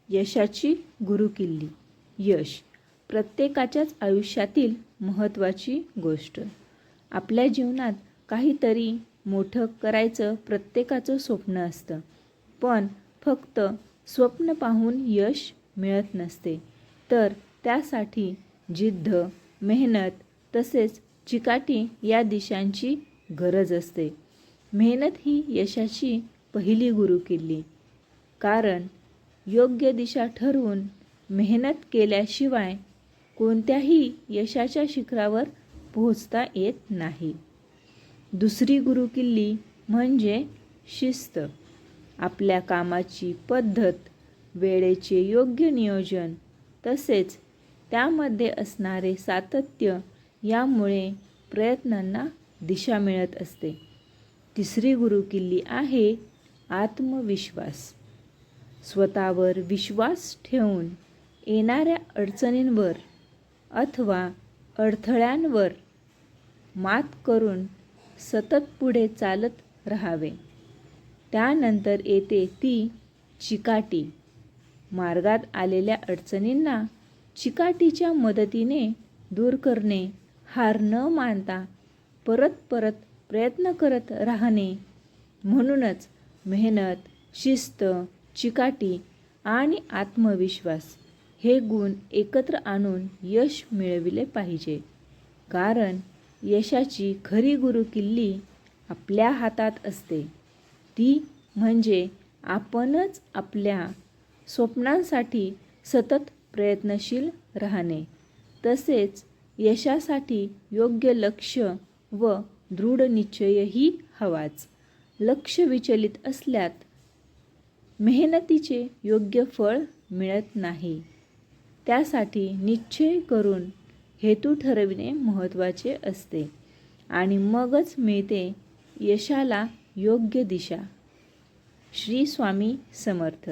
यशाची गुरुकिल्ली. यश प्रत्येकाच्याच आयुष्यातील महत्त्वाची गोष्ट. आपल्या जीवनात काहीतरी मोठं करायचं प्रत्येकाचं स्वप्न असतं, पण फक्त स्वप्न पाहून यश मिळत नसते, तर त्यासाठी जिद्द, मेहनत तसेच चिकाटी या दिशांची गरज असते. मेहनत ही यशाची पहिली गुरुकिल्ली. कारण योग्य दिशा ठरवून मेहनत केल्याशिवाय कोणत्याही यशाच्या शिखरावर पोहोचता येत नाही. दुसरी गुरुकिल्ली म्हणजे शिस्त. आपल्या कामाची पद्धत, वेळेचे योग्य नियोजन तसेच त्यामध्ये असणारे सातत्य यामुळे प्रयत्नांना दिशा मिळत असते. तिसरी गुरुकिल्ली आहे आत्मविश्वास. स्वतःवर विश्वास ठेवून येणाऱ्या अडचणींवर अथवा अडथळ्यांवर मात करून सतत पुढे चालत राहावे. त्यानंतर येते ती चिकाटी. मार्गात आलेल्या अडचणींना चिकाटीच्या मदतीने दूर करणे, हार न मानता परत परत प्रयत्न करत राहणे. म्हणूनच मेहनत, शिस्त, चिकाटी आणि आत्मविश्वास हे गुण एकत्र आणून यश मिळविले पाहिजे. कारण यशाची खरी गुरुकिल्ली आपल्या हातात असते. ती म्हणजे आपणच आपल्या स्वप्नांसाठी सतत प्रयत्नशील राहणे. तसेच यशासाठी योग्य लक्ष व दृढ निश्चयही हवाच. लक्ष विचलित असल्यास मेहनतीचे योग्य फळ मिळत नाही. त्यासाठी निश्चय करून हेतू ठरविणे महत्त्वाचे असते आणि मगच मिळते यशाला योग्य दिशा. श्री स्वामी समर्थ.